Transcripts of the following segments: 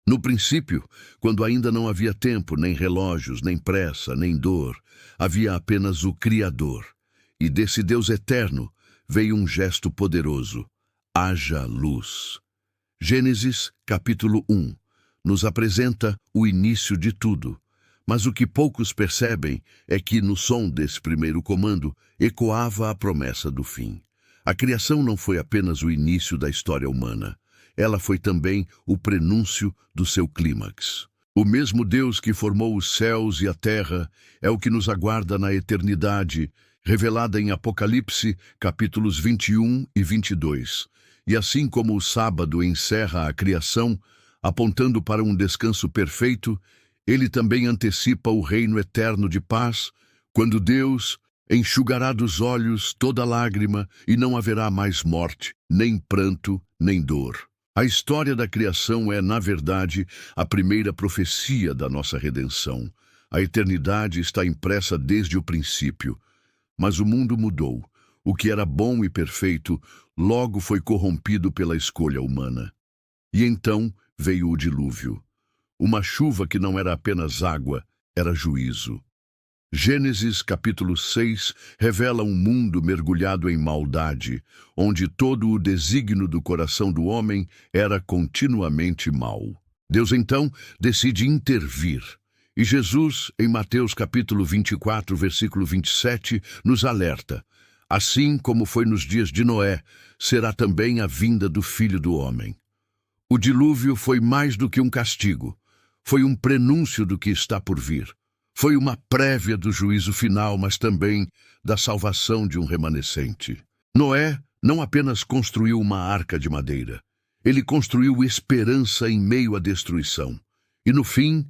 No princípio, quando ainda não havia tempo, nem relógios, nem pressa, nem dor, havia apenas o Criador. E desse Deus eterno veio um gesto poderoso: haja luz. Gênesis, capítulo 1, nos apresenta o início de tudo. Mas o que poucos percebem é que no som desse primeiro comando ecoava a promessa do fim. A criação não foi apenas o início da história humana. Ela foi também o prenúncio do seu clímax. O mesmo Deus que formou os céus e a terra é o que nos aguarda na eternidade, revelada em Apocalipse, capítulos 21 e 22. E assim como o sábado encerra a criação, apontando para um descanso perfeito, ele também antecipa o reino eterno de paz, quando Deus enxugará dos olhos toda lágrima e não haverá mais morte, nem pranto, nem dor. A história da criação é, na verdade, a primeira profecia da nossa redenção. A eternidade está impressa desde o princípio. Mas o mundo mudou. O que era bom e perfeito logo foi corrompido pela escolha humana. E então veio o dilúvio. Uma chuva que não era apenas água, era juízo. Gênesis capítulo 6 revela um mundo mergulhado em maldade, onde todo o desígnio do coração do homem era continuamente mau. Deus então decide intervir. E Jesus, em Mateus capítulo 24, versículo 27, nos alerta: assim como foi nos dias de Noé, será também a vinda do Filho do Homem. O dilúvio foi mais do que um castigo. Foi um prenúncio do que está por vir. Foi uma prévia do juízo final, mas também da salvação de um remanescente. Noé não apenas construiu uma arca de madeira. Ele construiu esperança em meio à destruição. E no fim,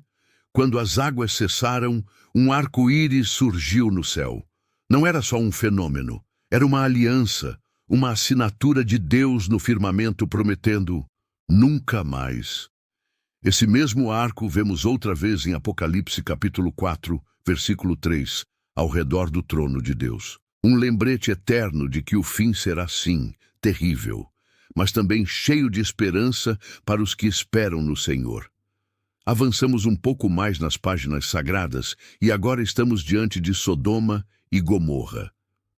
quando as águas cessaram, um arco-íris surgiu no céu. Não era só um fenômeno, era uma aliança, uma assinatura de Deus no firmamento prometendo: nunca mais. Esse mesmo arco vemos outra vez em Apocalipse capítulo 4, versículo 3, ao redor do trono de Deus. Um lembrete eterno de que o fim será sim terrível, mas também cheio de esperança para os que esperam no Senhor. Avançamos um pouco mais nas páginas sagradas e agora estamos diante de Sodoma e Gomorra.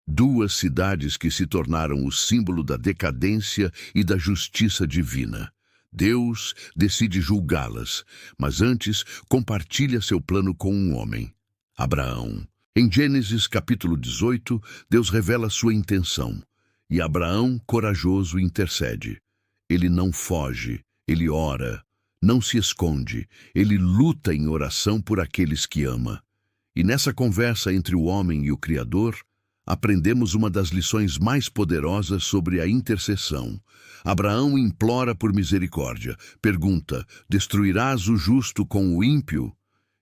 Duas cidades que se tornaram o símbolo da decadência e da justiça divina. Deus decide julgá-las, mas antes compartilha seu plano com um homem, Abraão. Em Gênesis capítulo 18, Deus revela sua intenção, e Abraão, corajoso, intercede. Ele não foge, ele ora, não se esconde, ele luta em oração por aqueles que ama. E nessa conversa entre o homem e o Criador, aprendemos uma das lições mais poderosas sobre a intercessão. Abraão implora por misericórdia, pergunta: destruirás o justo com o ímpio?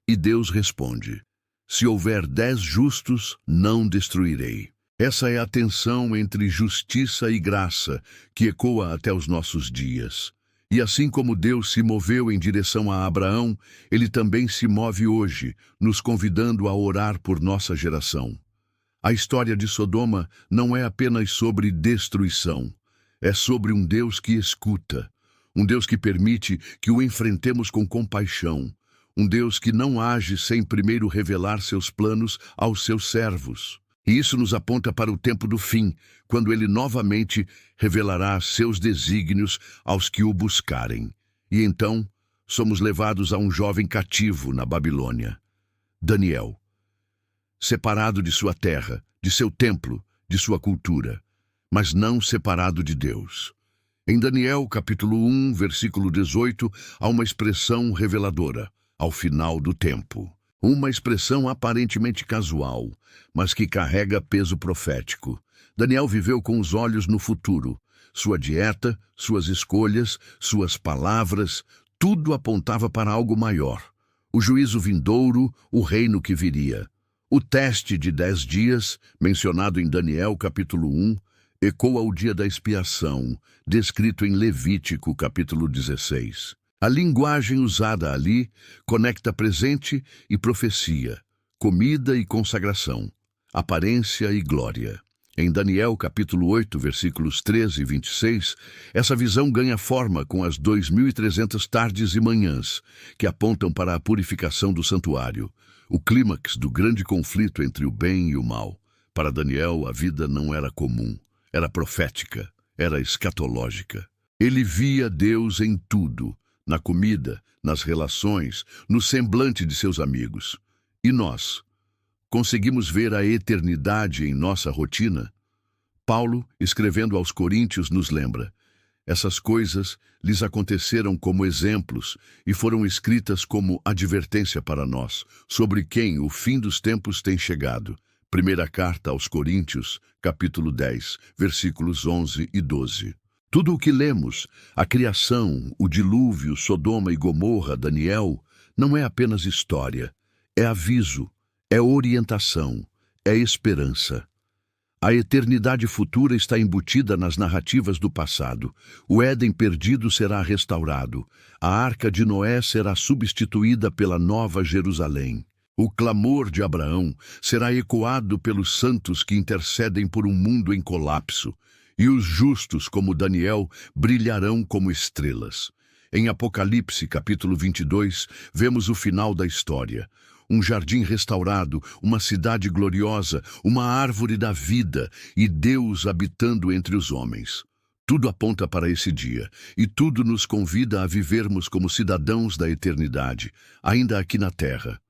E Deus responde: se houver 10 justos, não destruirei. Essa é a tensão entre justiça e graça, que ecoa até os nossos dias. E assim como Deus se moveu em direção a Abraão, ele também se move hoje, nos convidando a orar por nossa geração. A história de Sodoma não é apenas sobre destruição. É sobre um Deus que escuta, um Deus que permite que o enfrentemos com compaixão, um Deus que não age sem primeiro revelar seus planos aos seus servos. E isso nos aponta para o tempo do fim, quando ele novamente revelará seus desígnios aos que o buscarem. E então somos levados a um jovem cativo na Babilônia, Daniel. Separado de sua terra, de seu templo, de sua cultura, mas não separado de Deus. Em Daniel, capítulo 1, versículo 18, há uma expressão reveladora: ao final do tempo. Uma expressão aparentemente casual, mas que carrega peso profético. Daniel viveu com os olhos no futuro. Sua dieta, suas escolhas, suas palavras, tudo apontava para algo maior. O juízo vindouro, o reino que viria. O teste de 10 dias, mencionado em Daniel capítulo 1, ecoa o dia da expiação, descrito em Levítico capítulo 16. A linguagem usada ali conecta presente e profecia, comida e consagração, aparência e glória. Em Daniel capítulo 8, versículos 13 e 26, essa visão ganha forma com as 2.300 tardes e manhãs, que apontam para a purificação do santuário, o clímax do grande conflito entre o bem e o mal. Para Daniel, a vida não era comum, era profética, era escatológica. Ele via Deus em tudo, na comida, nas relações, no semblante de seus amigos. E nós? Conseguimos ver a eternidade em nossa rotina? Paulo, escrevendo aos Coríntios, nos lembra: essas coisas lhes aconteceram como exemplos e foram escritas como advertência para nós, sobre quem o fim dos tempos tem chegado. Primeira carta aos Coríntios, capítulo 10, versículos 11 e 12. Tudo o que lemos, a criação, o dilúvio, Sodoma e Gomorra, Daniel, não é apenas história, é aviso, é orientação, é esperança. A eternidade futura está embutida nas narrativas do passado. O Éden perdido será restaurado. A Arca de Noé será substituída pela Nova Jerusalém. O clamor de Abraão será ecoado pelos santos que intercedem por um mundo em colapso. E os justos, como Daniel, brilharão como estrelas. Em Apocalipse, capítulo 22, vemos o final da história. Um jardim restaurado, uma cidade gloriosa, uma árvore da vida e Deus habitando entre os homens. Tudo aponta para esse dia, e tudo nos convida a vivermos como cidadãos da eternidade, ainda aqui na terra.